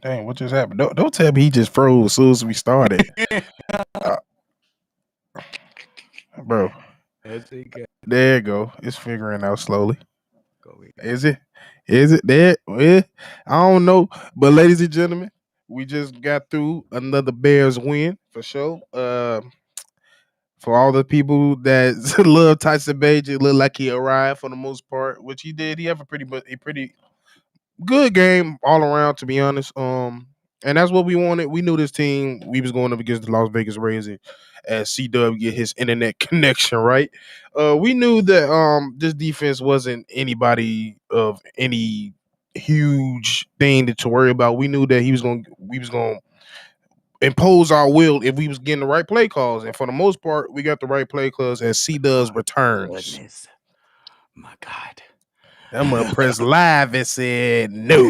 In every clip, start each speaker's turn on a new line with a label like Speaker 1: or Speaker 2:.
Speaker 1: Dang, what just happened? Don't tell me he just froze as soon as we started, uh, bro.
Speaker 2: Let's see.
Speaker 1: There you go. It's figuring out slowly.
Speaker 2: Go ahead.
Speaker 1: Is it? Is it there? Well, I don't know. But ladies and gentlemen, we just got through another Bears win for sure. For all the people that love Tyson Bagent, it looked like he arrived for the most part, which he did. He have a pretty good game all around, to be honest. And that's what we wanted. We knew this team. We was going up against the Las Vegas Raiders as C-Dubb get his internet connection right. We knew that this defense wasn't anybody of any huge thing to worry about. We knew that we was going to impose our will if we was getting the right play calls, and for the most part, we got the right play calls as C-Dubb's
Speaker 2: Oh,
Speaker 1: returns.
Speaker 2: goodness. My God.
Speaker 1: That mother pressed live and said no.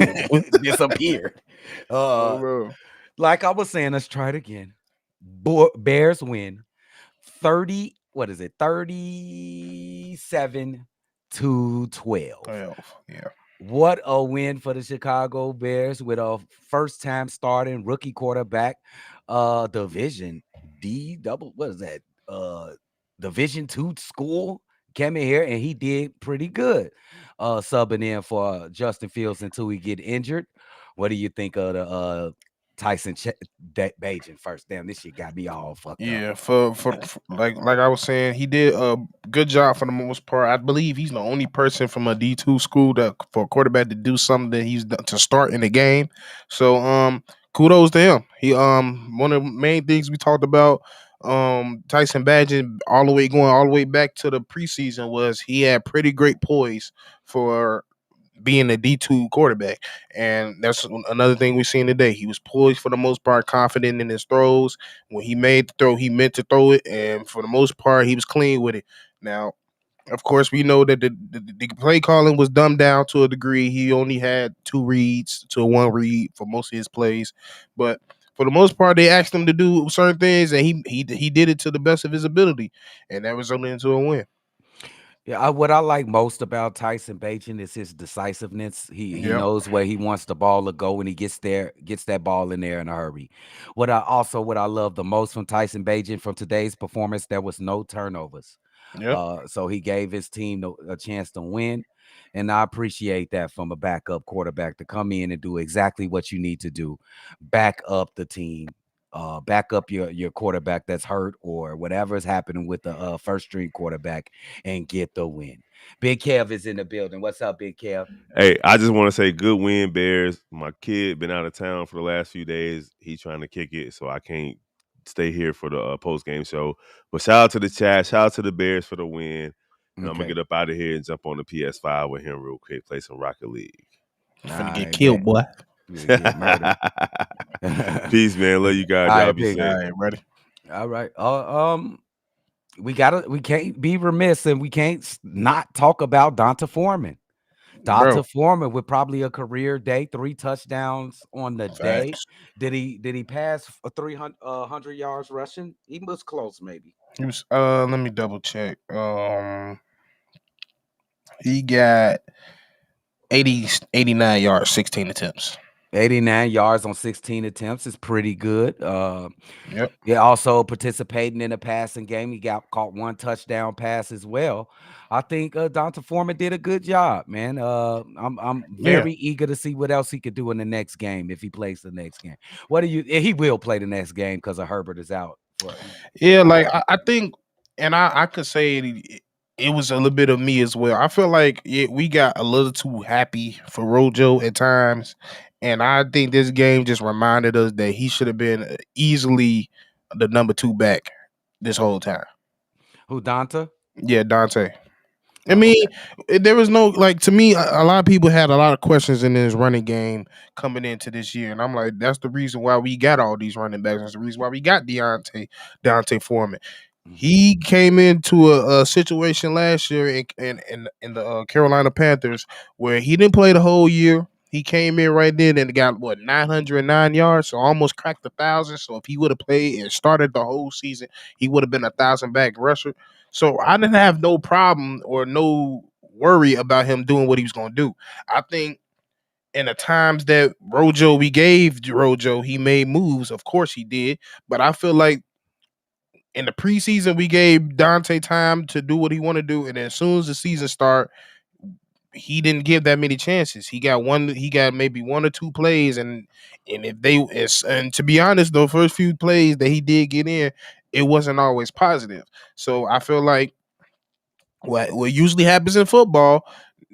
Speaker 2: Disappeared.
Speaker 1: Oh,
Speaker 2: Uh,
Speaker 1: bro.
Speaker 2: like I was saying, let's try it again. Bears win 30. What is it? 37-12.
Speaker 1: 12. Yeah.
Speaker 2: What a win for the Chicago Bears with a first time starting rookie quarterback. Division D double. What is that? Division 2 school came in here and he did pretty good. Subbing in for Justin Fields until he get injured. What do you think of the Tyson Bagent first? Damn, this shit got me all fucked up.
Speaker 1: Yeah, for like I was saying, he did a good job for the most part. I believe he's the only person from a D2 school that for a quarterback to do something that he's done to start in the game. So kudos to him. He one of the main things we talked about Tyson Bagent all the way back to the preseason was he had pretty great poise for being a D2 quarterback. And that's another thing we've seen today. He was poised for the most part, confident in his throws. When he made the throw, he meant to throw it. And for the most part, he was clean with it. Now, of course, we know that the play calling was dumbed down to a degree. He only had two reads to one read for most of his plays. But for the most part, they asked him to do certain things, and he did it to the best of his ability. And that resulted into a win.
Speaker 2: Yeah, what I like most about Tyson Bagent is his decisiveness. He
Speaker 1: Yep.
Speaker 2: knows where he wants the ball to go, and he gets that ball in there in a hurry. What I love the most from Tyson Bagent from today's performance, there was no turnovers.
Speaker 1: Yep.
Speaker 2: So he gave his team a chance to win, and I appreciate that from a backup quarterback to come in and do exactly what you need to do, back up the team, back up your quarterback that's hurt or whatever is happening with the first string quarterback and get the win. Big Kev is in the building. What's up, Big Kev?
Speaker 3: Hey, I just want to say good win, Bears. My kid been out of town for the last few days. He's trying to kick it, so I can't stay here for the post game show. But shout out to the chat. Shout out to the Bears for the win. And I'm gonna
Speaker 2: Okay.
Speaker 3: get up out of here and jump on the PS5 with him real quick. Play some Rocket League.
Speaker 1: You
Speaker 2: All
Speaker 1: finna get
Speaker 2: right,
Speaker 1: killed,
Speaker 2: bet.
Speaker 1: boy.
Speaker 2: You get murdered.
Speaker 3: Peace, man. Love you
Speaker 2: All
Speaker 3: guys.
Speaker 2: right,
Speaker 3: Y'all be
Speaker 2: big.
Speaker 1: All
Speaker 3: safe.
Speaker 1: right, ready?
Speaker 2: All right. We can't be remiss and we can't not talk about Donta Foreman.
Speaker 1: Bro,
Speaker 2: Donta Foreman with probably a career day, 3 touchdowns on the day.
Speaker 1: facts.
Speaker 2: Did he pass for 300 yards rushing? He was close, maybe.
Speaker 1: He was let me double check. He got 89 yards, 16 attempts.
Speaker 2: 89 yards on 16 attempts is pretty good.
Speaker 1: Yep.
Speaker 2: Yeah, also participating in a passing game. He got caught 1 touchdown pass as well. I think Donta Foreman did a good job, man. I'm
Speaker 1: Yeah.
Speaker 2: very eager to see what else he could do in the next game if he plays the next game. What do you? He will play the next game because Herbert is out for
Speaker 1: Yeah, like
Speaker 2: all.
Speaker 1: I think and I could say it was a little bit of me as well. I feel like we got a little too happy for Rojo at times. And I think this game just reminded us that he should have been easily the number two back this whole time.
Speaker 2: Who Donta?
Speaker 1: Yeah, Dante. I
Speaker 2: Oh,
Speaker 1: mean,
Speaker 2: okay.
Speaker 1: there was no like to me. A lot of people had a lot of questions in this running game coming into this year, and I'm like, that's the reason why we got all these running backs. That's the reason why we got Dante Foreman.
Speaker 2: Mhm.
Speaker 1: He came into a situation last year in the Carolina Panthers where he didn't play the whole year. He came in right then and got 909 yards, so almost cracked 1,000. So if he would have played and started the whole season, he would have been 1,000 back rusher. So I didn't have no problem or no worry about him doing what he was going to do. I think And the times that Rojo we gave Rojo, he made moves. Of course he did. But I feel like in the preseason we gave Dante time to do what he want to do, and as soon as the season start, he didn't give that many chances. He got maybe one or two plays, and if they and to be honest, the first few plays that he did get in, it wasn't always positive. So I feel like what usually happens in football,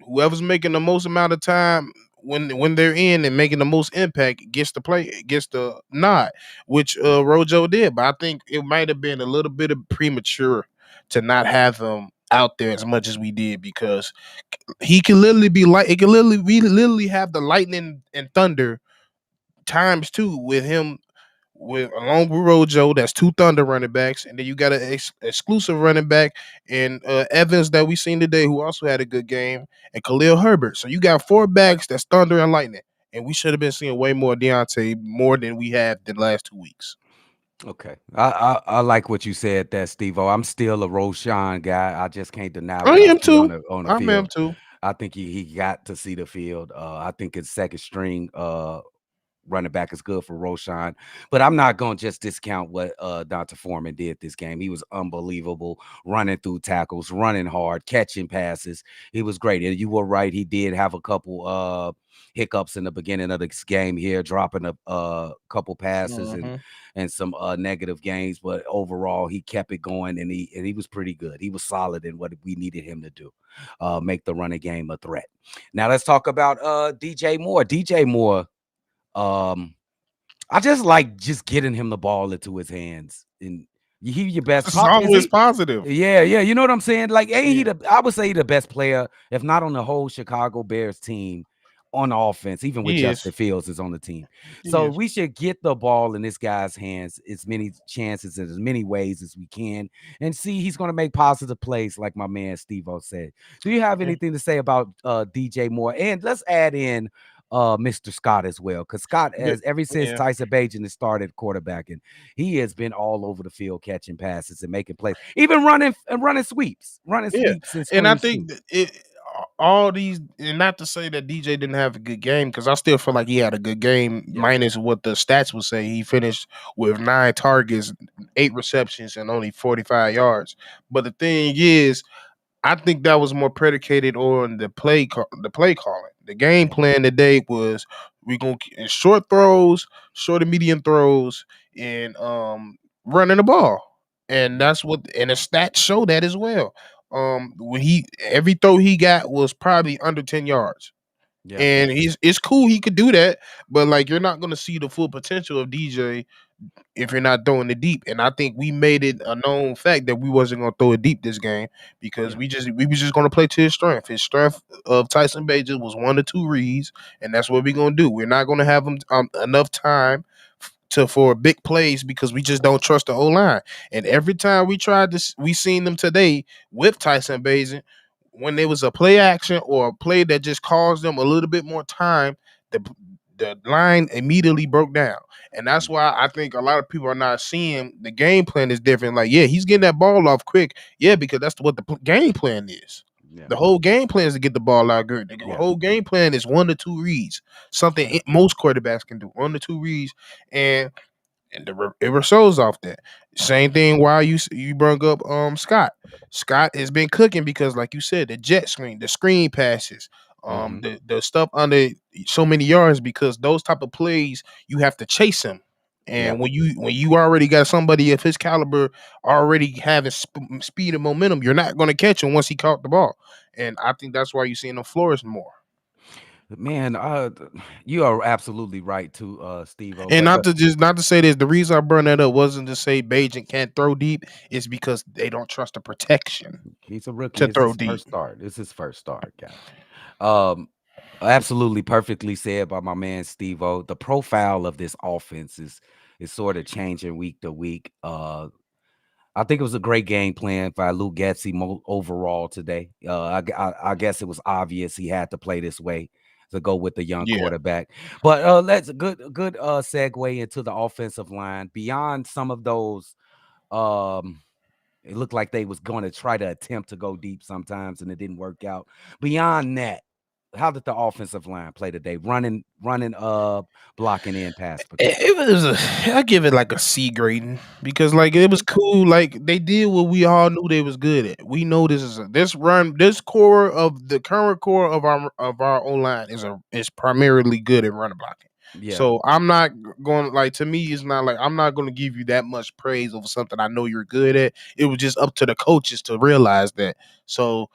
Speaker 1: whoever's making the most amount of time when they're in and making the most impact gets the nod, which Rojo did. But I think it might have been a little bit of premature to not have him out there as much as we did because he can literally be like it can literally we literally have the lightning and thunder times two with him with along with Rojo. That's two Thunder running backs, and then you got an exclusive running back in Evans that we seen today, who also had a good game, and Khalil Herbert. So you got four backs that's Thunder and Lightning, and we should have been seeing way more Deontay more than we have the last 2 weeks.
Speaker 2: Okay, I like what you said there, Steve-O. I'm still a Roshan guy. I just can't deny
Speaker 1: I
Speaker 2: what I
Speaker 1: am
Speaker 2: see on
Speaker 1: too.
Speaker 2: the
Speaker 1: I am
Speaker 2: field.
Speaker 1: too.
Speaker 2: I think he got to see the field. I think his second string running back is good for Roshan. But I'm not going to just discount what Dr. Foreman did this game. He was unbelievable, running through tackles, running hard, catching passes. He was great. And you were right. He did have a couple hiccups in the beginning of this game here, dropping a couple passes
Speaker 1: Hmm.
Speaker 2: and some negative games. But overall, he kept it going, and he was pretty good. He was solid in what we needed him to do, make the running game a threat. Now let's talk about DJ Moore. DJ Moore, um, I just like just getting him the ball into his hands. And he your best
Speaker 1: This is
Speaker 2: pop is
Speaker 1: always
Speaker 2: he?
Speaker 1: positive.
Speaker 2: Yeah, yeah. You know what I'm saying? Like, ain't he
Speaker 1: Yeah,
Speaker 2: the I would say he the best player, if not on the whole Chicago Bears team on offense, even with
Speaker 1: he is.
Speaker 2: Justin Fields is on the team.
Speaker 1: He
Speaker 2: So
Speaker 1: is.
Speaker 2: we should get the ball in this guy's hands as many chances and as many ways as we can and see he's going to make positive plays like my man Steve-O said. Do you have
Speaker 1: Yeah.
Speaker 2: anything to say about DJ Moore? And let's add in Mr. Scott as well, because Scott
Speaker 1: But
Speaker 2: has ever since
Speaker 1: yeah.
Speaker 2: Tyson Bagent has started quarterbacking, he has been all over the field catching passes and making plays, even running
Speaker 1: Yeah,
Speaker 2: sweeps and
Speaker 1: and I
Speaker 2: screens too.
Speaker 1: think that all these, and not to say that DJ didn't have a good game, because I still feel like he had a good game,
Speaker 2: Yeah,
Speaker 1: minus what the stats would say. He finished with 9 targets, 8 receptions, and only 45 yards. But the thing is, I think that was more predicated on the play calling. The game
Speaker 2: yeah,
Speaker 1: plan today was we gonna short throws, short and medium throws, and running the ball, and
Speaker 2: yeah,
Speaker 1: that's what and the stats show that as well. When he every throw he got was probably under 10 yards,
Speaker 2: yeah,
Speaker 1: and it's cool he could do that, but like you're not gonna see the full potential of DJ if you're not throwing it deep. And I think we made it a known fact that we wasn't gonna throw it deep this game because
Speaker 2: yeah,
Speaker 1: we was just gonna play to his strength. His strength of Tyson Bagent was 1 to 2 reads, and that's what we're gonna do. We're not gonna have him enough time to for big plays because we just don't trust the O line. And every time we tried this, we seen them today with Tyson Bagent. When there was a play action or a play that just caused them a little bit more time, the the line immediately broke down. And that's why I think a lot of people are not seeing the game plan is different. Like, yeah, he's getting that ball off quick. Yeah, because that's what the game plan is.
Speaker 2: yeah,
Speaker 1: The whole game plan is to get the ball out good. The
Speaker 2: yeah,
Speaker 1: whole game plan is 1 to 2 reads, something
Speaker 2: yeah,
Speaker 1: most quarterbacks can do. 1 to 2 reads, and it shows off that. Same thing. While you brought up Scott, Scott has been cooking because, like you said, the jet screen, the screen passes,
Speaker 2: hmm,
Speaker 1: the stuff under so many yards because those type of plays you have to chase him.
Speaker 2: yeah.
Speaker 1: And when you already got somebody of his caliber already having speed and momentum, you're not going to catch him once he caught the ball. And I think that's why you're seeing him flourish more.
Speaker 2: Man, you are absolutely right too, Steve-O.
Speaker 1: And
Speaker 2: But
Speaker 1: not to say this, the reason I brought that up wasn't to say Bajan can't throw deep. It's because they don't trust the protection
Speaker 2: he's a rookie.
Speaker 1: to
Speaker 2: It's
Speaker 1: throw
Speaker 2: his
Speaker 1: deep.
Speaker 2: first start. It's his first start, guys. Um, absolutely perfectly said by my man Steve-O. The profile of this offense is sort of changing week to week. I think it was a great game plan by Lou Getsy overall today. I guess it was obvious he had to play this way to go with the young
Speaker 1: Yeah,
Speaker 2: quarterback. But let's good segue into the offensive line. Beyond some of those, um, it looked like they was going to try to attempt to go deep sometimes, and it didn't work out. Beyond that, how did the offensive line play today? Running, blocking in pass protection.
Speaker 1: It was I give it like a C grading because like it was cool. Like they did what we all knew they was good at. We know this core of the current core of our O line is primarily good at running blocking.
Speaker 2: Yeah,
Speaker 1: So I'm not going like to me it's not like I'm not going to give you that much praise over something I know you're good at. It was just up to the coaches to realize that. So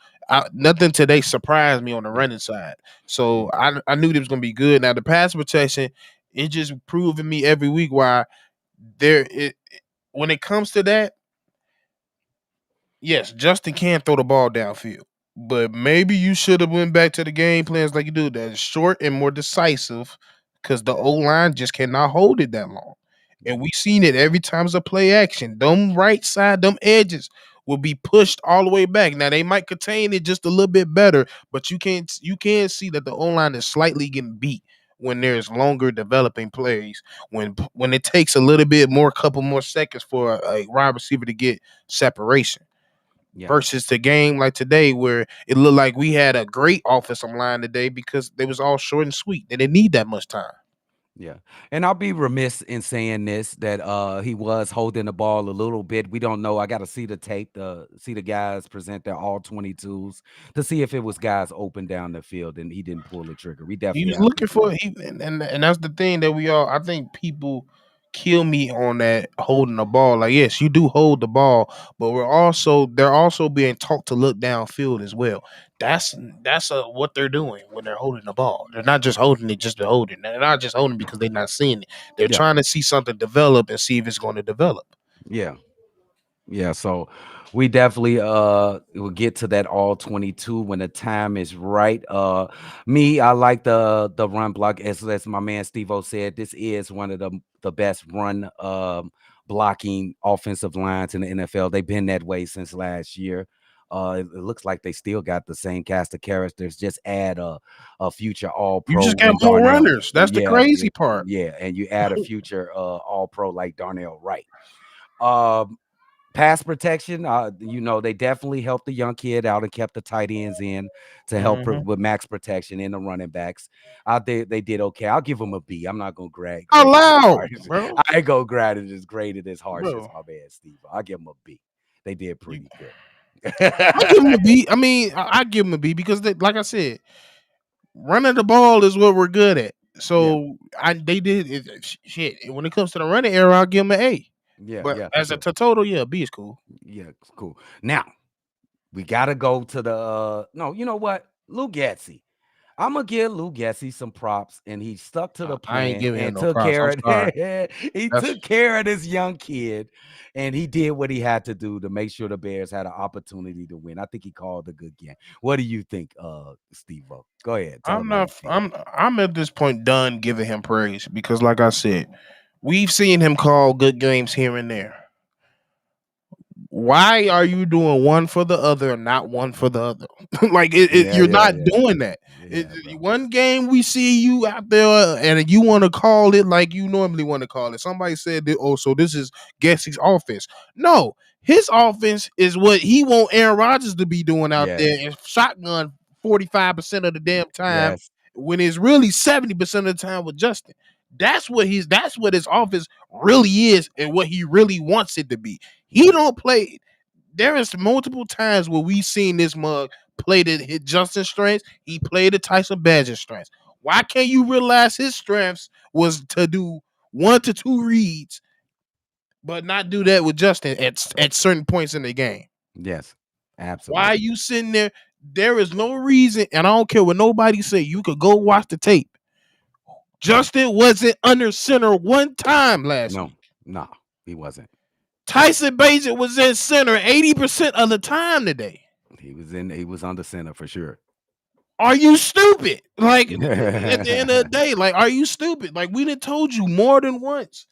Speaker 1: nothing today surprised me on the running side. So I knew it was going to be good. Now the pass protection it just proving me every week why when it comes to that, yes, Justin can throw the ball downfield. But maybe you should have went back to the game plans like you do that is short and more decisive because the O line just cannot hold it that long. And we seen it every time it's a play action. Them right side, them edges will be pushed all the way back. Now they might contain it just a little bit better, but you can see that the O line is slightly getting beat when there's longer developing plays. When it takes a little bit more, couple more seconds for a wide receiver to get separation
Speaker 2: yeah.
Speaker 1: versus the game like today where it looked like we had a great offensive line today because they was all short and sweet. They didn't need that much time.
Speaker 2: Yeah. And I'll be remiss in saying this that he was holding the ball a little bit. We don't know. I got to see the tape to see the guys present their all 22s to see if it was guys open down the field and he didn't pull the trigger. We
Speaker 1: He
Speaker 2: definitely
Speaker 1: was
Speaker 2: have to
Speaker 1: looking
Speaker 2: see
Speaker 1: for
Speaker 2: that.
Speaker 1: and that's the thing that we all I think people kill me on that holding the ball. Like, yes, you do hold the ball, but they're also being taught to look downfield as well. That's what they're doing when they're holding the ball. They're not just holding it just to hold it. They're not just holding because they're not seeing it. They're
Speaker 2: Yeah.
Speaker 1: trying to see something develop and see if it's going to develop.
Speaker 2: Yeah. Yeah, so we definitely will get to that all 22 when the time is right. Me, I like the run block as my man Steve O said. This is one of the best run blocking offensive lines in the NFL. They've been that way since last year. It looks like they still got the same cast of characters. Just add a future All
Speaker 1: You
Speaker 2: Pro
Speaker 1: just got
Speaker 2: in
Speaker 1: more
Speaker 2: Darnell.
Speaker 1: runners. That's the
Speaker 2: Yeah, yeah,
Speaker 1: crazy part.
Speaker 2: yeah, and you add a future All Pro like Darnell Wright. Um, Pass protection, they definitely helped the young kid out and kept the tight ends in to help
Speaker 1: hmm
Speaker 2: with max protection in the running backs. They did okay. I'll give them a B. I'm not gonna
Speaker 1: How
Speaker 2: grade it as
Speaker 1: loud,
Speaker 2: hard as
Speaker 1: bro?
Speaker 2: I ain't gonna grade it as harsh as
Speaker 1: Bro,
Speaker 2: my man Steve. I'll give them a B. They did
Speaker 1: you,
Speaker 2: pretty good.
Speaker 1: I give him a B. I mean, I give him a B because, like I said, running the ball is what we're good at.
Speaker 2: Yeah,
Speaker 1: So they did shit. When it comes to the running era, I'll give them an A.
Speaker 2: yeah,
Speaker 1: But
Speaker 2: yeah, for
Speaker 1: as a
Speaker 2: sure.
Speaker 1: total, yeah, B is cool.
Speaker 2: Yeah, it's cool. Now we gotta go to the no, you know what? Lou Getzey. I'm gonna give Lou Gessie some props, and he stuck to the
Speaker 1: I ain't
Speaker 2: plan
Speaker 1: giving him
Speaker 2: and
Speaker 1: no
Speaker 2: took
Speaker 1: props.
Speaker 2: care
Speaker 1: I'm
Speaker 2: of
Speaker 1: sorry.
Speaker 2: he
Speaker 1: That's
Speaker 2: took care of this young kid, and he did what he had to do to make sure the Bears had an opportunity to win. I think he called a good game. What do you think, Steve? Go ahead, tell
Speaker 1: I'm
Speaker 2: him how you
Speaker 1: not.
Speaker 2: feel.
Speaker 1: I'm at this point done giving him praise because, like I said, we've seen him call good games here and there. Why are you doing one for the other and not one for the other? Like
Speaker 2: Yeah,
Speaker 1: you're
Speaker 2: yeah,
Speaker 1: not
Speaker 2: yeah,
Speaker 1: doing that.
Speaker 2: yeah, bro.
Speaker 1: One game we see you out there and you want to call it like you normally want to call it. Somebody said that, oh, so this is Gessie's offense. No, his offense is what he want Aaron Rodgers to be doing out there
Speaker 2: Yes,
Speaker 1: and shotgun 45% of the damn time
Speaker 2: yes,
Speaker 1: when it's really 70% of the time with Justin. That's what his offense really is and what he really wants it to be. He don't play. There is multiple times where we seen this mug play to hit Justin's strengths. He played the Tyson Bagent strengths. Why can't you realize his strengths was to do 1 to 2 reads, but not do that with Justin at certain points in the game?
Speaker 2: yes,
Speaker 1: Why are
Speaker 2: absolutely.
Speaker 1: you sitting there? There is no reason, and I don't care what nobody say. You could go watch the tape. Justin wasn't under center one time last
Speaker 2: No,
Speaker 1: week.
Speaker 2: no, he wasn't.
Speaker 1: Tyson Bagent was in center 80% of the time today.
Speaker 2: He was under center for sure.
Speaker 1: Are you stupid? Like at the end of the day, like, are you stupid? Like we done told you more than once.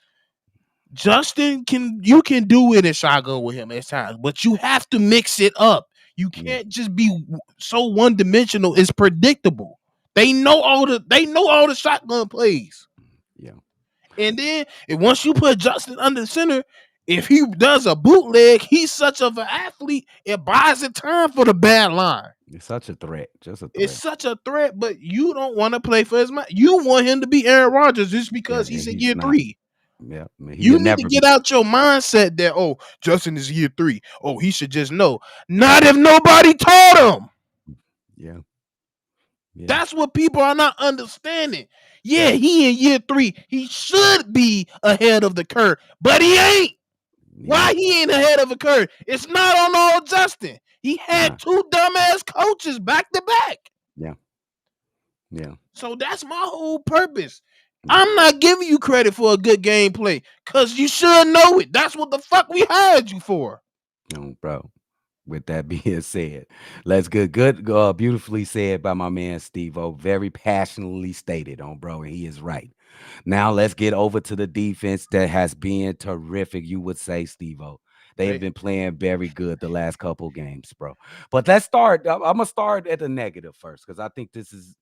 Speaker 1: Justin you can do it in shotgun with him at times, but you have to mix it up. You
Speaker 2: Yeah,
Speaker 1: can't just be so one dimensional. It's predictable. They know all the shotgun plays.
Speaker 2: yeah.
Speaker 1: And then once you put Justin under center, if he does a bootleg, he's such of an athlete, it buys the time for the bad line.
Speaker 2: It's such a threat. Just a
Speaker 1: It's
Speaker 2: threat.
Speaker 1: such a threat, but you don't want to play for his mind. You want him to be Aaron Rodgers just
Speaker 2: Yeah,
Speaker 1: because
Speaker 2: and
Speaker 1: he's in
Speaker 2: he's
Speaker 1: year
Speaker 2: not.
Speaker 1: 3.
Speaker 2: Yeah, I mean, he'll
Speaker 1: You need to
Speaker 2: never be.
Speaker 1: get out your mindset that, oh, Justin is year 3. Oh, he should just know. Not if nobody told him.
Speaker 2: Yeah, yeah,
Speaker 1: That's what people are not understanding. Yeah, he in year 3. He should be ahead of the curve, but he ain't.
Speaker 2: he
Speaker 1: Why
Speaker 2: ain't.
Speaker 1: he ain't ahead of the curve? It's not on all Justin. He
Speaker 2: Nah.
Speaker 1: had 2 dumbass coaches back to back.
Speaker 2: Yeah, yeah,
Speaker 1: So that's my whole purpose.
Speaker 2: yeah.
Speaker 1: I'm not giving you credit for a good gameplay because you should know it. That's what the fuck we hired you for.
Speaker 2: No, bro. With that being said, let's beautifully said by my man Steve O. Very passionately stated on bro, and he is right. Now let's get over to the defense that has been terrific. You would say, Steve O. They have
Speaker 1: They,
Speaker 2: been playing very good the last couple games, bro. But let's start. I'm gonna start at the negative first because I think this is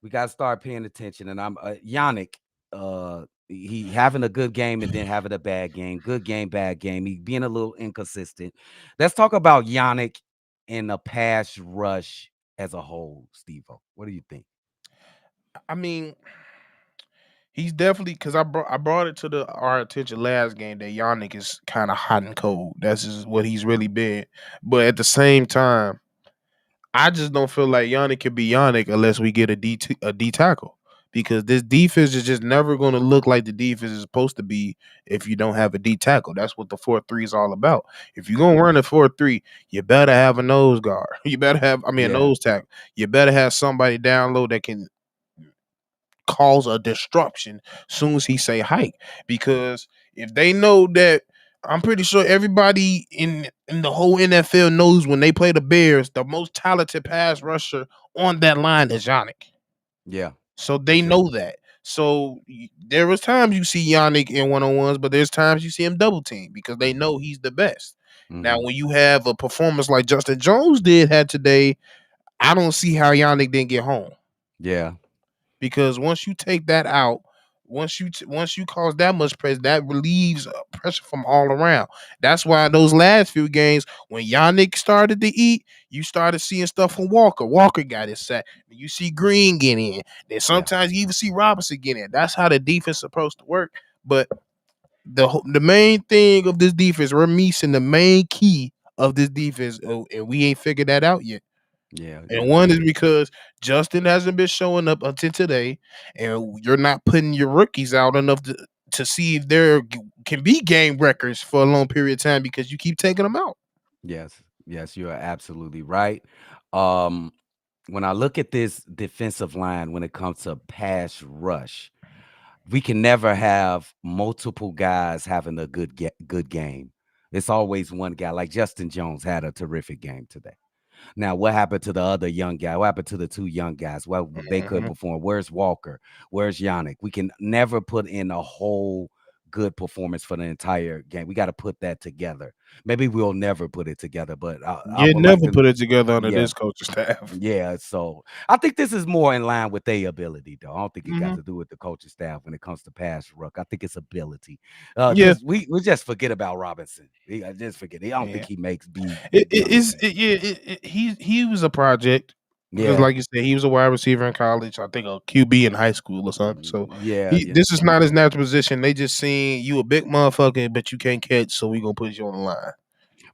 Speaker 2: we got to start paying attention. And I'm Yannick. He having a good game and then having a bad game. Good game, bad game. He being a little inconsistent. Let's talk about Yannick and the pass rush as a whole, Steve-O. What do you think?
Speaker 1: I mean, he's definitely because I brought it to our attention last game that Yannick is kind of hot and cold. That's just what he's really been. But at the same time, I just don't feel like Yannick can be Yannick unless we get a D tackle. Because this defense is just never going to look like the defense is supposed to be if you don't have a D tackle. That's what the 4-3 is all about. If you're going to run a 4-3, you better have a nose guard. You better have, a
Speaker 2: Yeah,
Speaker 1: nose tackle. You better have somebody down low that can cause a disruption soon as he say hike. Because if they know that, I'm pretty sure everybody in the whole NFL knows when they play the Bears, the most talented pass rusher on that line is Yannick.
Speaker 2: yeah,
Speaker 1: So
Speaker 2: for
Speaker 1: they
Speaker 2: sure.
Speaker 1: know that. So there was times you see Yannick in 1-on-ones, but there's times you see him double team because they know he's the best. Now,
Speaker 2: Hmm.
Speaker 1: when you have a performance like Justin Jones had today, I don't see how Yannick didn't get home.
Speaker 2: Yeah,
Speaker 1: Because once you take that out, once you cause that much pressure, that relieves pressure from all around. That's why those last few games, when Yannick started to eat, you started seeing stuff from Walker. Walker got his sack. You see Green get in. Then
Speaker 2: yeah,
Speaker 1: sometimes you even see Robinson get in. That's how the defense is supposed to work. But the main thing of this defense, we're missing the main key of this defense, and we ain't figured that out yet.
Speaker 2: yeah,
Speaker 1: And
Speaker 2: yeah,
Speaker 1: one
Speaker 2: yeah,
Speaker 1: is because Justin hasn't been showing up until today, and you're not putting your rookies out enough to see if there can be game records for a long period of time because you keep taking them out.
Speaker 2: yes, yes. You are absolutely right. Um, when I look at this defensive line, when it comes to pass rush, we can never have multiple guys having a good game. It's always one guy. Like Justin Jones had a terrific game today. Now, what happened to the other young guy? What happened to the two young guys? Well, they couldn't
Speaker 1: Mhm.
Speaker 2: perform. Where's Walker? Where's Yannick? We can never put in a whole good performance for the entire game. We got to put that together. Maybe we'll never put it together, but I
Speaker 1: You
Speaker 2: would like
Speaker 1: never
Speaker 2: to.
Speaker 1: put it together under
Speaker 2: Yeah,
Speaker 1: this coaching staff.
Speaker 2: yeah, so I think this is more in line with their ability, though. I don't think it got
Speaker 1: Hmm.
Speaker 2: to do with the coaching staff when it comes to pass ruck. I think it's ability.
Speaker 1: Yeah,
Speaker 2: Just we just forget about Robinson. I just forget. I don't think
Speaker 1: yeah.
Speaker 2: he makes big
Speaker 1: It,
Speaker 2: big
Speaker 1: it's
Speaker 2: plays.
Speaker 1: it, yeah. He was a project because,
Speaker 2: Yeah,
Speaker 1: like you said, he was a wide receiver in college. I think a QB in high school or something. So
Speaker 2: yeah,
Speaker 1: he
Speaker 2: yeah.
Speaker 1: this is not his natural position. They just seen you a big motherfucker, but you can't catch, so we gonna put you on the line,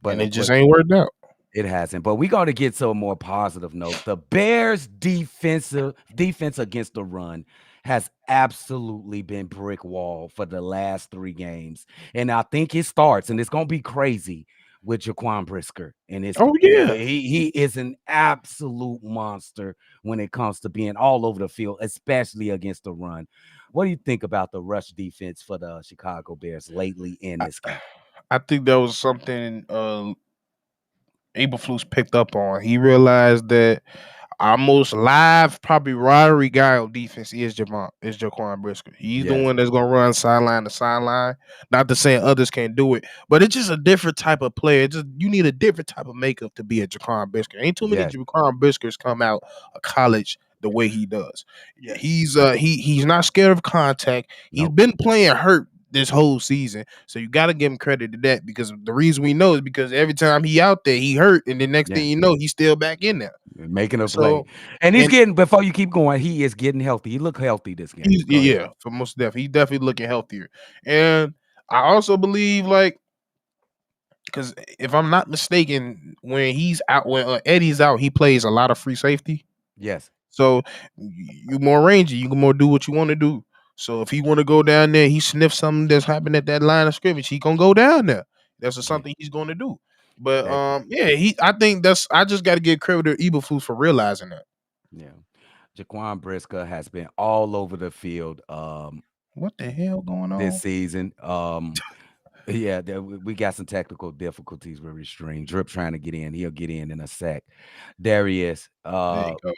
Speaker 1: and it just
Speaker 2: But
Speaker 1: ain't worked out.
Speaker 2: it hasn't. But we got to get to a more positive note. The Bears' defense against the run has absolutely been brick wall for the last 3 games, and I think it starts, and it's gonna be crazy with Jaquan Brisker. And
Speaker 1: Oh yeah,
Speaker 2: he is an absolute monster when it comes to being all over the field, especially against the run. What do you think about the rush defense for the Chicago Bears lately in
Speaker 1: I,
Speaker 2: this game?
Speaker 1: I think that was something Eberflus picked up on. He realized that our most live, probably rivalry guy on defense is Jaquan Brisker. He's the
Speaker 2: Yes,
Speaker 1: one that's gonna run sideline to sideline. Not to say others can't do it, but it's just a different type of player. It's just you need a different type of makeup to be a Jaquan Brisker. Ain't too many
Speaker 2: yes,
Speaker 1: Jaquan Briskers come out of college the way he does.
Speaker 2: yes.
Speaker 1: He's not scared of contact. He's
Speaker 2: Nope.
Speaker 1: been playing hurt. this whole season. So you got to give him credit to that, because the reason we know is because every time he out there, he hurt, and the next
Speaker 2: Yeah.
Speaker 1: thing you know, he's still back in there.
Speaker 2: Making a play.
Speaker 1: So,
Speaker 2: And he's
Speaker 1: and
Speaker 2: getting, before you keep going, he is getting healthy. He looked healthy this game.
Speaker 1: he's
Speaker 2: Go ahead.
Speaker 1: yeah, for most definitely, he's definitely looking healthier. And I also believe, like, because if I'm not mistaken, when he's out, when Eddie's out, he plays a lot of free safety.
Speaker 2: Yes.
Speaker 1: So you more rangy, you can more do what you want to do. So if he want to go down there, he sniffs something that's happened at that line of scrimmage, he gonna go down there. That's just
Speaker 2: Yeah.
Speaker 1: something he's gonna do. But
Speaker 2: That,
Speaker 1: yeah, I think I just got to give credit to Eberflus for realizing that.
Speaker 2: yeah. Jaquan Brisker has been all over the field
Speaker 1: What the hell going
Speaker 2: this
Speaker 1: on?
Speaker 2: season. Yeah, we got some technical difficulties with Restream. Drip trying to get in. He'll get in a sec. There he is.
Speaker 1: There you go.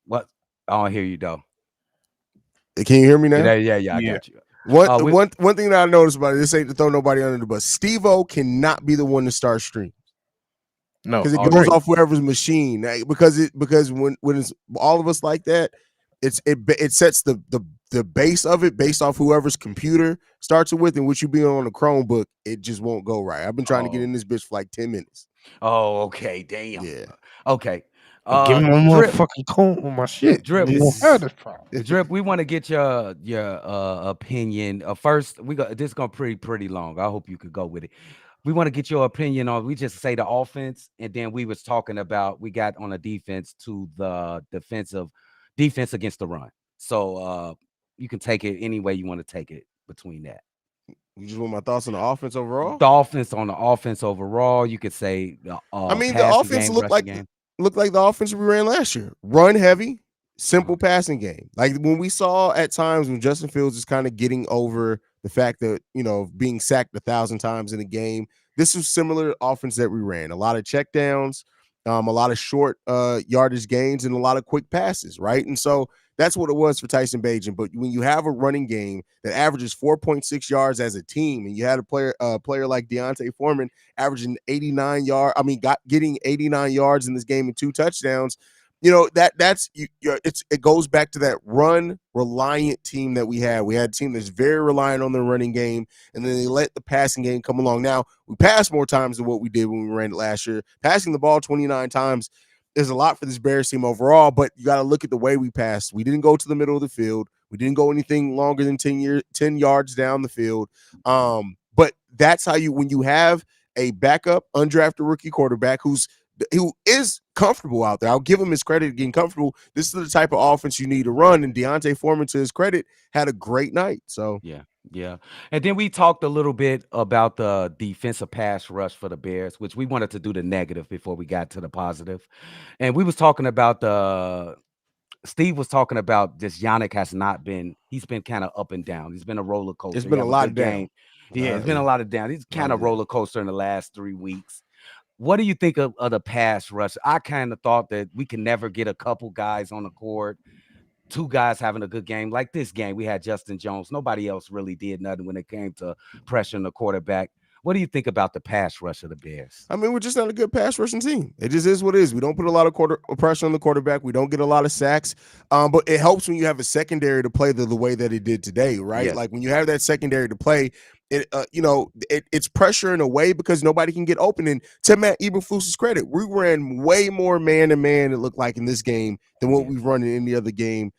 Speaker 2: What? I don't hear you though.
Speaker 4: Can you hear me now?
Speaker 2: Yeah, I
Speaker 1: Yeah.
Speaker 2: got you.
Speaker 4: One thing that I noticed about it, this ain't to throw nobody under the bus. Steve-O cannot be the one to start stream.
Speaker 1: No,
Speaker 4: Because it
Speaker 2: Oh,
Speaker 4: goes
Speaker 2: right.
Speaker 4: off whoever's machine. Because when it's all of us like that, it sets the base of it based off whoever's computer starts it with, and what you be on a Chromebook, it just won't go right. I've been trying to get in this bitch for like 10 minutes.
Speaker 2: Oh, okay. Damn.
Speaker 4: Yeah.
Speaker 2: Okay.
Speaker 1: give me one
Speaker 2: Drip.
Speaker 1: motherfucking cone on my shit.
Speaker 2: Drip.
Speaker 1: We won't have this problem.
Speaker 2: Drip, we want to get your opinion. First, this is gonna pretty long. I hope you could go with it. We want to get your opinion on. We just say the offense, and then we was talking about we got on a defense to the defense against the run. So you can take it any way you want to take it between that.
Speaker 4: You just want my thoughts on the offense overall?
Speaker 2: The offense on the offense overall, you could say
Speaker 4: I mean, the
Speaker 2: passing
Speaker 4: offense
Speaker 2: game,
Speaker 4: looked
Speaker 2: rushing
Speaker 4: like
Speaker 2: game.
Speaker 4: the offense we ran last year. Run heavy, simple passing game. Like when we saw at times when Justin Fields is kind of getting over the fact that, being sacked 1,000 times in a game. This was similar offense that we ran. A lot of checkdowns, a lot of short yardage gains, and a lot of quick passes, right? And so that's what it was for Tyson Bagent. But when you have a running game that averages 4.6 yards as a team, and you had a player like Deontay Foreman averaging 89 yards, getting 89 yards in this game and 2 touchdowns, it goes back to that run reliant team that we had. We had a team that's very reliant on the running game, and then they let the passing game come along. Now, we passed more times than what we did when we ran it last year. Passing the ball 29 times is a lot for this Bears team overall, but you got to look at the way we passed. We didn't go to the middle of the field. We didn't go anything longer than 10 yards down the field. But that's how when you have a backup undrafted rookie quarterback who is comfortable out there. I'll give him his credit getting comfortable. This is the type of offense you need to run. And Deontay Foreman, to his credit, had a great night. So
Speaker 2: yeah. And then we talked a little bit about the defensive pass rush for the Bears, which we wanted to do the negative before we got to the positive. And we was talking about Steve was talking about this Yannick he's been kind of up and down. He's been a roller coaster.
Speaker 4: It's been a lot of down.
Speaker 2: Yeah, it's been a lot of down. He's kind of roller coaster in the last 3 weeks. What do you think of the pass rush? I kind of thought that we can never get a couple guys on the court, 2 guys having a good game. Like this game, we had Justin Jones. Nobody else really did nothing when it came to pressuring the quarterback. What do you think about the pass rush of the Bears?
Speaker 4: I mean, we're just not a good pass rushing team. It just is what it is. We don't put a lot of pressure on the quarterback. We don't get a lot of sacks. But it helps when you have a secondary to play the way that it did today, right?
Speaker 2: Yes.
Speaker 4: Like when you have that secondary to play, it's pressure in a way because nobody can get open. And to Matt Eberflus's credit, we ran way more man-to-man, it looked like, in this game than what we've run in any other game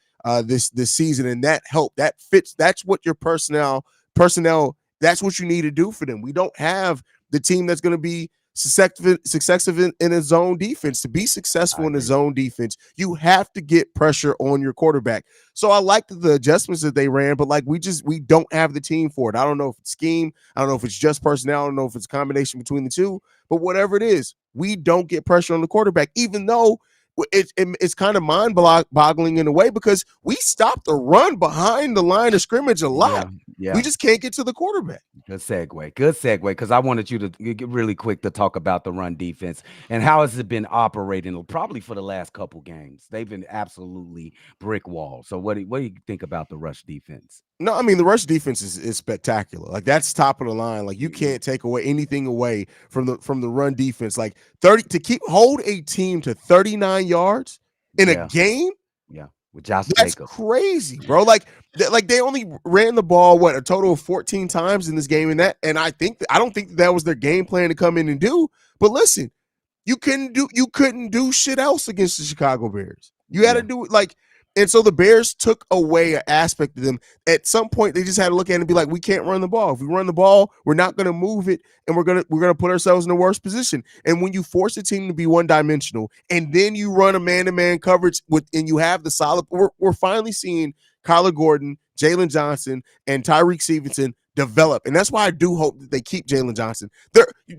Speaker 4: this season. And that helped. That fits. That's what your personnel, that's what you need to do for them. We don't have the team that's going to be successful in a zone defense. To be successful in a zone defense, you have to get pressure on your quarterback. So I like the adjustments that they ran, but like we don't have the team for it. I don't know if it's scheme. I don't know if it's just personnel. I don't know if it's a combination between the two, but whatever it is, we don't get pressure on the quarterback, even though it's kind of mind-boggling in a way because we stopped the run behind the line of scrimmage a lot.
Speaker 2: Yeah.
Speaker 4: We just can't get to the quarterback.
Speaker 2: Good segue. Because I wanted you to get really quick to talk about the run defense and how has it been operating probably for the last couple games. They've been absolutely brick wall. So what do you think about the rush defense?
Speaker 4: No, I mean, the rush defense is spectacular. Like that's top of the line. Like you can't take anything away from the run defense. Like 30 to hold a team to 39 yards in a game.
Speaker 2: Yeah. with Josh
Speaker 4: That's
Speaker 2: Jacobs.
Speaker 4: crazy, bro. Like they only ran the ball a total of 14 times in this game, and I don't think that was their game plan to come in and do. But listen, you couldn't do shit else against the Chicago Bears. You had to do it and so the Bears took away an aspect of them. At some point, they just had to look at it and be like, we can't run the ball. If we run the ball, we're not going to move it, and we're gonna put ourselves in a worse position. And when you force a team to be one dimensional, and then you run a man-to-man coverage and you have the solid, we're finally seeing Kyler Gordon, Jalen Johnson, and Tyreek Stevenson develop. And that's why I do hope that they keep Jalen Johnson.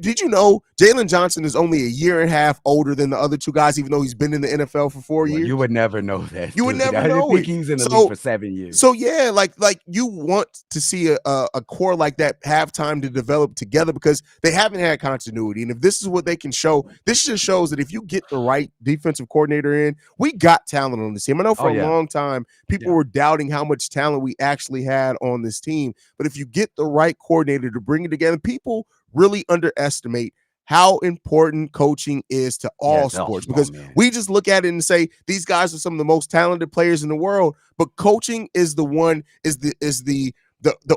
Speaker 4: Did you know Jalen Johnson is only a year and a half older than the other two guys, even though he's been in the NFL for 4 years?
Speaker 2: You would never know that.
Speaker 4: You would never know
Speaker 2: think
Speaker 4: it.
Speaker 2: he's in the league for 7 years.
Speaker 4: So yeah, like you want to see a core like that have time to develop together because they haven't had continuity. And if this is what they can show, this just shows that if you get the right defensive coordinator in, we got talent on this team. I know for a long time people were doubting how much talent we actually had on this team. But if you get the right coordinator to bring it together, people really underestimate how important coaching is to all sports because we just look at it and say these guys are some of the most talented players in the world, but coaching is the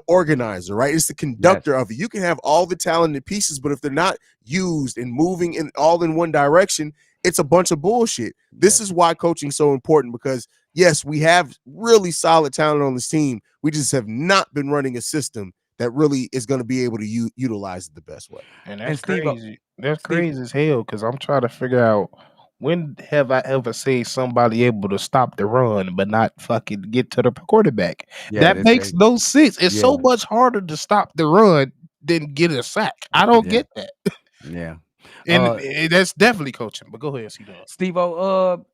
Speaker 4: organizer, right? It's the conductor of it. You can have all the talented pieces, but if they're not used and moving in one direction, it's a bunch of bullshit. This is why coaching is so important because yes, we have really solid talent on this team. We just have not been running a system that really is going to be able to utilize it the best way.
Speaker 1: And that's crazy. That's crazy as hell because I'm trying to figure out when have I ever seen somebody able to stop the run but not fucking get to the quarterback? That makes no sense. It's so much harder to stop the run than get a sack. I don't get that.
Speaker 2: Yeah.
Speaker 1: And that's definitely coaching. But go ahead, C-Dubb.
Speaker 2: Steve-O,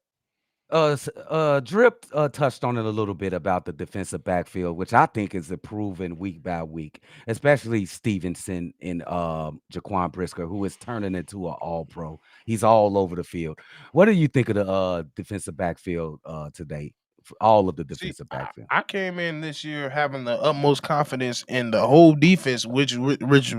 Speaker 2: Drip touched on it a little bit about the defensive backfield, which I think is improving week by week, especially Stevenson and Jaquan Brisker, who is turning into an all-pro. He's all over the field. What do you think of the defensive backfield today? All of the defensive backfield.
Speaker 1: I came in this year having the utmost confidence in the whole defense, which was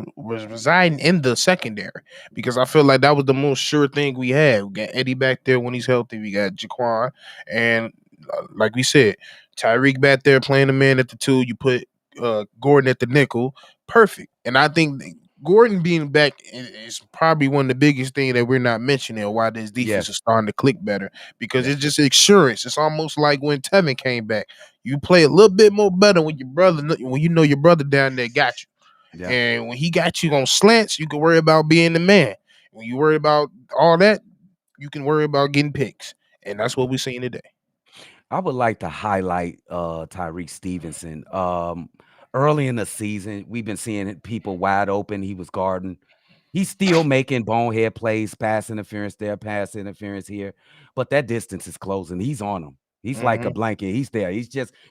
Speaker 1: residing in the secondary, because I feel like that was the most sure thing we had. We got Eddie back there when he's healthy. We got Jaquan, and like we said, Tyreek back there playing the man at the 2. You put Gordon at the nickel, perfect. And I think Gordon being back is probably one of the biggest things that we're not mentioning why this defense is starting to click better because it's just insurance. It's almost like when Tevin came back. You play a little bit more better when you know your brother down there got you. Yeah. And when he got you on slants, you can worry about being the man. When you worry about all that, you can worry about getting picks. And that's what we're seeing today.
Speaker 2: I would like to highlight Tyreek Stevenson. Early in the season, we've been seeing people wide open. He was guarding. He's still making bonehead plays, pass interference there, pass interference here. But that distance is closing. He's on him. He's like a blanket. He's there.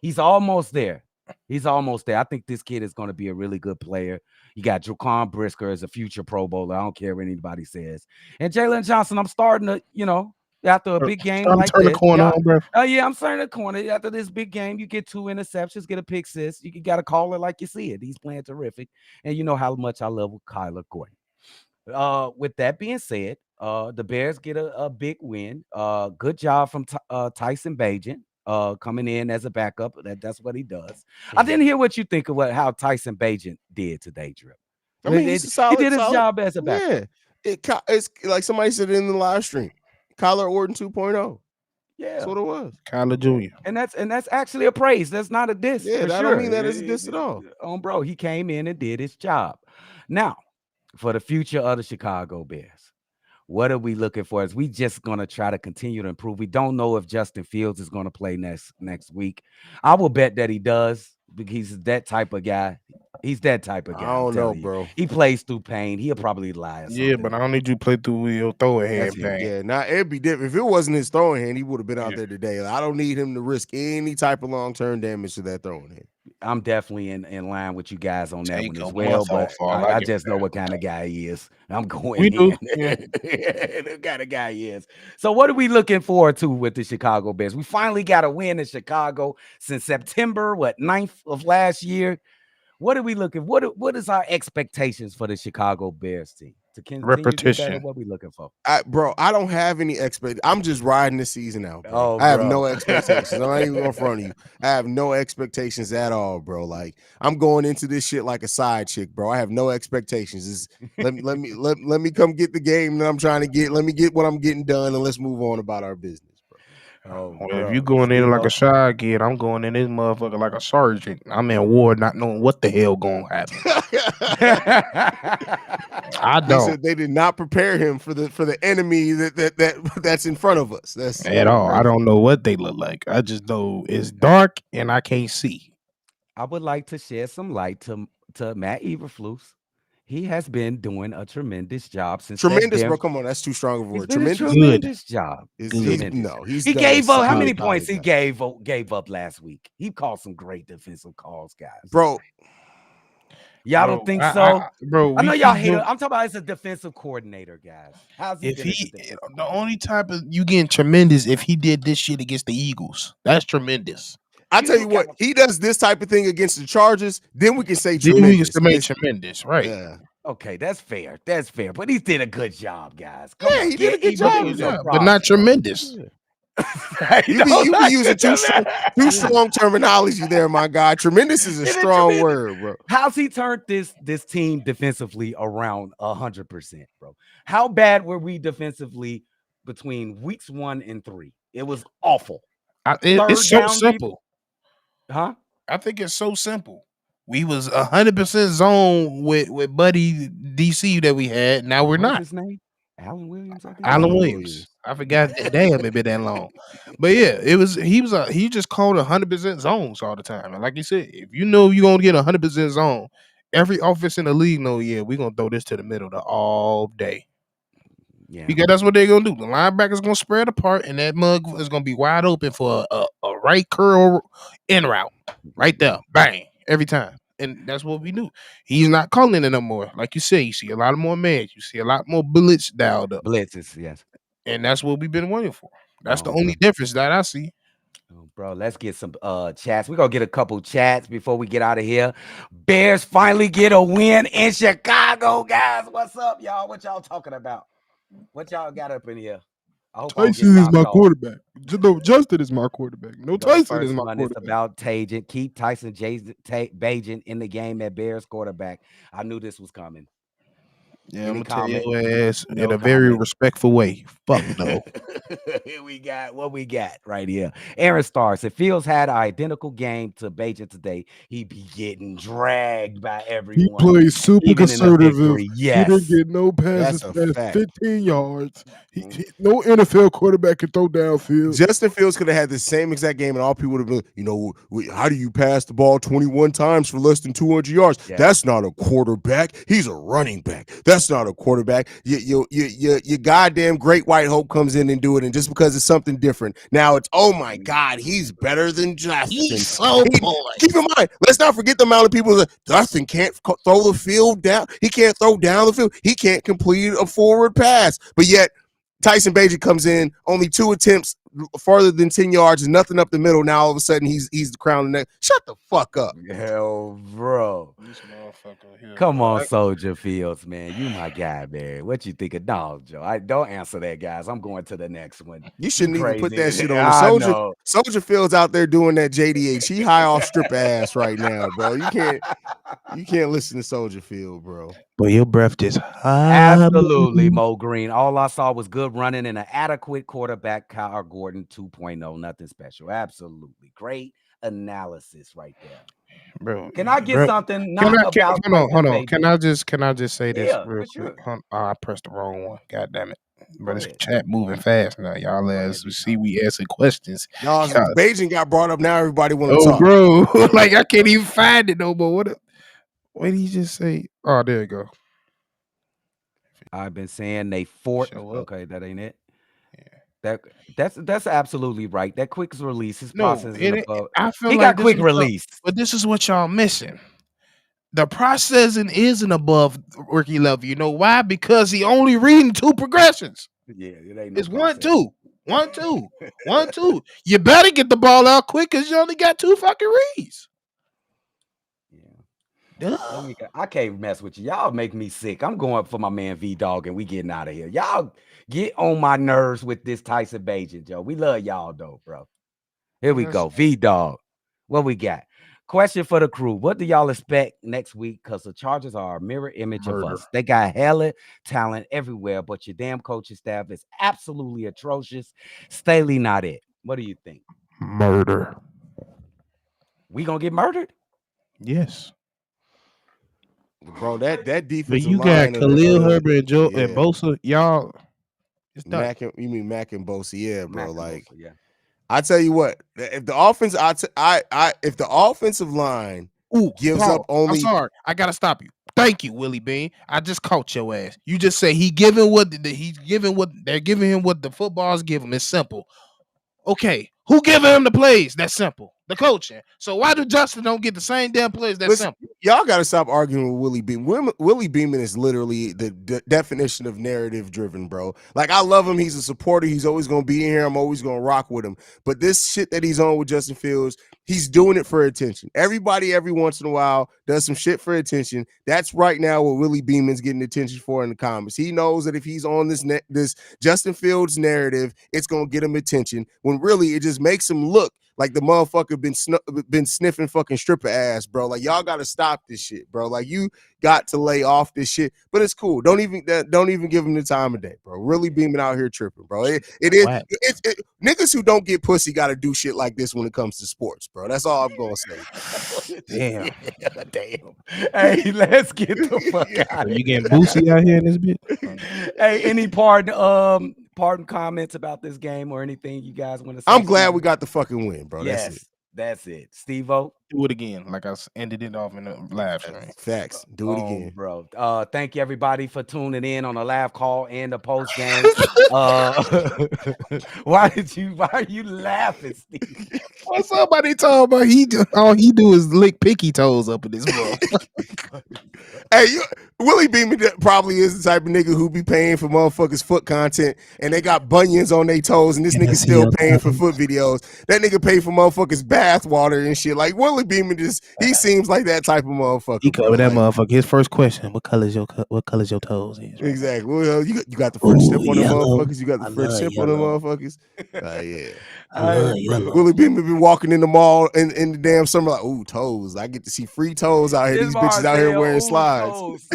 Speaker 2: He's almost there. He's almost there. I think this kid is going to be a really good player. You got Jaquan Brisker as a future Pro Bowler. I don't care what anybody says. And Jalen Johnson, I'm starting to, after a big game like
Speaker 1: turn
Speaker 2: this,
Speaker 1: the corner on, bro.
Speaker 2: I'm turning the corner. After this big game, you get 2 interceptions, get a pick six. You got to call it like you see it. He's playing terrific, and you know how much I love Kyler Gordon. With that being said, the Bears get a big win. Good job from Tyson Bagent coming in as a backup. That's what he does. I didn't hear what you think of how Tyson Bagent did today, Drip.
Speaker 4: I mean, he did his
Speaker 2: job as a backup.
Speaker 4: Yeah, it's like somebody said in the live stream. Kyler Orton 2.0.
Speaker 2: Yeah,
Speaker 4: that's what it was.
Speaker 1: Kyler Jr.
Speaker 2: And that's actually a praise. That's not a diss.
Speaker 4: Yeah, I don't mean that as a diss at all.
Speaker 2: Bro, he came in and did his job. Now, for the future of the Chicago Bears, what are we looking for? Is we just gonna try to continue to improve? We don't know if Justin Fields is gonna play next week. I will bet that he does because he's that type of guy. He's that type of guy.
Speaker 4: I don't know, bro.
Speaker 2: He plays through pain. He'll probably lie.
Speaker 1: Yeah, but I don't need you to play through your throwing hand pain.
Speaker 4: Yeah, now it'd be different. If it wasn't his throwing hand, he would have been out there today. I don't need him to risk any type of long-term damage to that throwing hand.
Speaker 2: I'm definitely in line with you guys on that one as well, but I just know what kind of guy he is. I'm going the kind of guy he is. So what are we looking forward to with the Chicago Bears? We finally got a win in Chicago since September 9th of last year. What are we looking? What is our expectations for the Chicago Bears team? To continue to get better,
Speaker 1: Repetition.
Speaker 2: what we looking for?
Speaker 4: Bro, I don't have any expect. I'm just riding this season out, bro.
Speaker 2: Oh,
Speaker 4: I have
Speaker 2: bro.
Speaker 4: no expectations. I'm not even in front of you. I have no expectations at all, bro. Like I'm going into this shit like a side chick, bro. I have no expectations. Let me come get the game that I'm trying to get. Let me get what I'm getting done, and let's move on about our business, bro.
Speaker 2: Oh,
Speaker 1: Well, if you
Speaker 2: bro.
Speaker 1: going in like
Speaker 2: Steve-O?
Speaker 1: a shy kid, I'm going in this motherfucker like a sergeant. I'm in war, not knowing what the hell gonna happen. I
Speaker 4: They
Speaker 1: don't
Speaker 4: said they did not prepare him for the enemy that's in front of us. That's
Speaker 1: at all. I
Speaker 4: crazy.
Speaker 1: don't know what they look like. I just know it's dark and I can't see.
Speaker 2: I would like to shed some light to Matt Eberflus. He has been doing a tremendous job since that
Speaker 4: Tremendous, bro. Come on, that's too strong of a
Speaker 2: He's
Speaker 4: word.
Speaker 2: been a
Speaker 4: Tremendous.
Speaker 1: Good.
Speaker 2: tremendous job.
Speaker 4: He's
Speaker 2: Tremendous.
Speaker 4: he's
Speaker 2: He
Speaker 4: done a
Speaker 2: gave up. How
Speaker 4: solid
Speaker 2: many
Speaker 4: job
Speaker 2: points he
Speaker 4: with
Speaker 2: gave up last week? He called some great defensive calls, guys.
Speaker 4: bro.
Speaker 2: Y'all
Speaker 1: Bro,
Speaker 2: don't think so?
Speaker 1: bro,
Speaker 2: I know
Speaker 1: we
Speaker 2: y'all
Speaker 1: keep
Speaker 2: hate it.
Speaker 1: doing.
Speaker 2: I'm talking about as a defensive coordinator, guys. How's he
Speaker 1: If
Speaker 2: been as a
Speaker 1: he,
Speaker 2: defensive
Speaker 1: the
Speaker 2: coordinator?
Speaker 1: only type of you getting tremendous if he did this shit against the Eagles. That's tremendous.
Speaker 4: I
Speaker 2: You
Speaker 4: tell
Speaker 2: do
Speaker 4: you what,
Speaker 2: got-
Speaker 4: he does this type of thing against the Chargers, then we can say
Speaker 1: Then we can
Speaker 4: tremendous.
Speaker 1: make tremendous, right?
Speaker 4: Yeah,
Speaker 2: Okay, that's fair. That's fair. But he did a good job, guys. Come on,
Speaker 4: he did a good
Speaker 2: give
Speaker 4: job.
Speaker 2: him some
Speaker 1: Yeah, but
Speaker 2: props,
Speaker 1: not
Speaker 2: bro.
Speaker 1: tremendous.
Speaker 4: You be using too strong terminology there, my guy. Tremendous is a
Speaker 2: Give it
Speaker 4: strong
Speaker 2: tremendous.
Speaker 4: word, bro.
Speaker 2: How's he turned this team defensively around 100%, bro? How bad were we defensively between weeks 1 and 3? It was awful.
Speaker 1: It's
Speaker 2: Third
Speaker 1: so
Speaker 2: down,
Speaker 1: simple.
Speaker 2: huh?
Speaker 1: I think it's so simple. We was 100% zone with Buddy DC that we had. Now we're
Speaker 2: What was
Speaker 1: not.
Speaker 2: his name? Alan Williams, I think.
Speaker 1: Alan
Speaker 4: Alan
Speaker 1: Williams.
Speaker 4: Williams.
Speaker 1: I forgot. Damn, it been that long. But yeah, he just called 100% zones all the time. And like you said, if you know you're gonna get 100% zone, every offense in the league know, yeah, we're gonna throw this to the middle all day.
Speaker 2: Yeah.
Speaker 1: Because that's what they're gonna do. The linebackers gonna spread apart, and that mug is gonna be wide open for a right curl in route. Right there. Bang. Every time. And that's what we do. He's not calling it no more. Like you say, you see a lot more man. You see a lot more bullets dialed up.
Speaker 2: Blitzes, yes.
Speaker 1: And that's what we've been waiting for. That's the
Speaker 2: Oh,
Speaker 1: only difference that I see.
Speaker 2: Oh, bro, let's get some chats. We're gonna get a couple chats before we get out of here. Bears finally get a win in Chicago, guys. What's up, y'all? What y'all talking about? What y'all got up in here? I hope I don't get
Speaker 1: Tyson is
Speaker 2: knocked
Speaker 1: my
Speaker 2: off.
Speaker 1: quarterback. No, Justin is my quarterback. No,
Speaker 2: Go, the
Speaker 1: Tyson is
Speaker 2: first
Speaker 1: my
Speaker 2: one is
Speaker 1: quarterback.
Speaker 2: about Tajent. Keep Tyson Bagent in the game at Bears quarterback. I knew this was coming.
Speaker 1: Yeah,
Speaker 2: Any
Speaker 1: I'm gonna tell
Speaker 2: comment?
Speaker 1: your ass
Speaker 2: No
Speaker 1: in a very
Speaker 2: comment.
Speaker 1: respectful way. Fuck no.
Speaker 2: Here we got what we got right here. Aaron Starks. If Fields had an identical game to Bagent today, he'd be getting dragged by
Speaker 1: He
Speaker 2: everyone.
Speaker 1: plays super
Speaker 2: Even in a
Speaker 1: conservative.
Speaker 2: victory.
Speaker 1: He didn't
Speaker 2: Yes.
Speaker 1: get no passes
Speaker 4: That's a
Speaker 1: past
Speaker 4: fact.
Speaker 1: 15 yards. No NFL quarterback can throw downfield.
Speaker 4: Justin Fields could have had the same exact game, and all people would have been, how do you pass the ball 21 times for less than 200 yards?
Speaker 2: Yeah.
Speaker 4: That's not a quarterback. He's a running back. That's not a quarterback. Your goddamn great white hope comes in and do it, and just because it's something different, now it's, oh my God, he's better than Justin.
Speaker 1: He's so poised.
Speaker 4: Keep in mind, let's not forget the amount of people that Justin can't throw the field down. He can't throw down the field. He can't complete a forward pass, but yet Tyson Bagent comes in, only 2 attempts farther than 10 yards, and nothing up the middle. Now all of a sudden he's the crown of the neck. Shut the fuck up.
Speaker 2: Hell, bro.
Speaker 1: This motherfucker here,
Speaker 2: Come
Speaker 1: bro.
Speaker 2: on, Soldier Fields, man. You my guy, man. What you think of dog, Joe? I don't answer that, guys. I'm going to the next one.
Speaker 4: You shouldn't even put that
Speaker 2: Crazy.
Speaker 4: shit on the
Speaker 2: I
Speaker 4: soldier.
Speaker 2: know.
Speaker 4: Soldier Fields out there doing that JDH. He high off strip ass right now, bro. You can't listen to Soldier Field, bro.
Speaker 1: But your breath just
Speaker 2: Absolutely, Mo Green. All I saw was good running and an adequate quarterback, Kyle Gordon 2.0. Nothing special. Absolutely. Great analysis right there.
Speaker 1: bro.
Speaker 2: Can I get
Speaker 1: bro,
Speaker 2: something
Speaker 1: Can
Speaker 2: not
Speaker 1: I,
Speaker 2: about
Speaker 1: hold on.
Speaker 2: Bagent?
Speaker 1: Can I just say this
Speaker 2: Yeah,
Speaker 1: real
Speaker 2: for
Speaker 1: quick?
Speaker 2: sure.
Speaker 1: I pressed the wrong one. God damn it.
Speaker 2: Go
Speaker 1: But this
Speaker 2: ahead.
Speaker 1: chat moving fast now. Y'all
Speaker 2: Go
Speaker 1: as
Speaker 2: ahead,
Speaker 1: we see we asking questions.
Speaker 4: Y'all,
Speaker 1: Y'all-
Speaker 4: Bagent got brought up. Now everybody want to
Speaker 1: Oh,
Speaker 4: talk.
Speaker 1: bro. Like I can't even find it no more. What did he just say? Oh, there you go.
Speaker 2: I've been saying they fort.
Speaker 1: Show up.
Speaker 2: Okay, that ain't it.
Speaker 1: Yeah.
Speaker 2: That's absolutely right. That quick release, his
Speaker 1: No,
Speaker 2: process in above.
Speaker 1: I feel
Speaker 2: He
Speaker 1: like
Speaker 2: got quick release.
Speaker 1: but this is what y'all missing. The processing isn't above rookie level. You know why? Because he only reading 2 progressions.
Speaker 2: Yeah, it ain't no
Speaker 1: It's 1,
Speaker 2: process.
Speaker 1: 2, 1, 2, 1, 2. You better get the ball out quick because you only got 2 fucking reads.
Speaker 2: Yeah. I can't mess with you. Y'all make me sick. I'm going for my man V-Dog, and we getting out of here. Y'all get on my nerves with this Tyson Bagent, Joe. We love y'all, though, bro. Here we go. V-Dog. What we got? Question for the crew. What do y'all expect next week? Because the Chargers are a mirror image of us. They got hella talent everywhere, but your damn coaching staff is absolutely atrocious. Staley not it. What do you think?
Speaker 1: Murder.
Speaker 2: We gonna get murdered?
Speaker 1: Yes.
Speaker 4: Bro, that
Speaker 1: But
Speaker 4: defensive
Speaker 1: you got
Speaker 4: line of
Speaker 1: Khalil
Speaker 4: the
Speaker 1: Herbert and Joe and Bosa, y'all. It's done.
Speaker 4: you mean Mac and Bosa? Yeah, bro.
Speaker 2: Mac and Bosa, yeah.
Speaker 4: I tell you what, if the offense, if the offensive line gives
Speaker 1: Paul,
Speaker 4: up only,
Speaker 1: I'm sorry, I gotta stop you. Thank you, Willie Bean. I just caught your ass. You just say he's giving what they're giving him what the footballs give him. It's simple. Okay, who giving him the plays? That's simple. The coaching. So why do Justin don't get the same damn plays? That's simple.
Speaker 4: Y'all got to stop arguing with Willie Beeman. Willie Beeman is literally the definition of narrative driven, bro. Like, I love him. He's a supporter. He's always going to be in here. I'm always going to rock with him. But this shit that he's on with Justin Fields, he's doing it for attention. Everybody every once in a while does some shit for attention. That's right now what Willie Beeman's getting attention for in the comments. He knows that if he's on this Justin Fields narrative, it's going to get him attention, when really it just makes him look like the motherfucker been sniffing fucking stripper ass, bro. Like, y'all got to stop this shit, bro. Like, you got to lay off this shit. But it's cool. Don't even give him the time of day, bro. Really beaming out here tripping, bro. Niggas who don't get pussy got to do shit like this when it comes to sports, bro. That's all I'm gonna say.
Speaker 1: Damn.
Speaker 2: Damn. Hey, let's get the fuck out of here.
Speaker 1: You getting Boosie out here in this bitch?
Speaker 2: Hey, any pardon comments about this game or anything you guys want to say?
Speaker 4: I'm glad we got the fucking win, bro.
Speaker 2: Yes, that's it. Steve-O?
Speaker 1: Do it again, like I ended it off in the live stream.
Speaker 4: Facts. Do it again,
Speaker 2: bro. Thank you everybody for tuning in on the live call and the post game. Why are you laughing, Steve?
Speaker 1: Well, somebody talking about all he do is lick pinky toes up in this world.
Speaker 4: Hey, Willie Beeman probably is the type of nigga who be paying for motherfuckers' foot content, and they got bunions on their toes, and this nigga still paying for foot videos. That nigga pay for motherfuckers' bath water and shit. Like, Willie Beeman he seems like that type of motherfucker.
Speaker 1: He covered that motherfucker. His first question: What color's your toes? Is, right?
Speaker 4: Exactly. Well, you got the French tip on the motherfuckers. You got the French tip on the motherfuckers. Yeah. Willie Beeman been walking in the mall in the damn summer like, ooh, toes. I get to see free toes out here. These bitches out here wearing slides.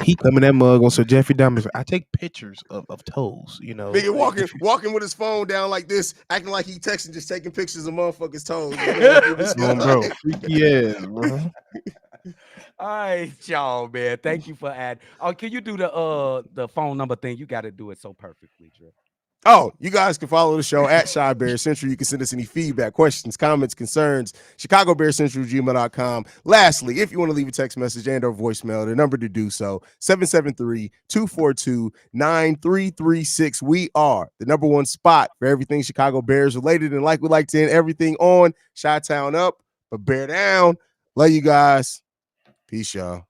Speaker 1: He coming that mug on Sir Jeffrey Dahmer. I take pictures of toes, you know.
Speaker 4: Nigga walking with his phone down like this, acting like he texting, just taking pictures of motherfuckers' toes.
Speaker 1: Bro, freaky ass, bro.
Speaker 2: All right, y'all, man. Thank you for adding. Oh, can you do the phone number thing? You got to do it so perfectly, Drew.
Speaker 4: Oh, you guys can follow the show at Shy Bear Central. You can send us any feedback, questions, comments, concerns, ChicagoBearCentral@gmail.com. Lastly, if you want to leave a text message and or voicemail, the number to do so, 773-242-9336. We are the number one spot for everything Chicago Bears related, and like we like to end everything on Chi-Town up, but bear down. Love you guys. Peace, y'all.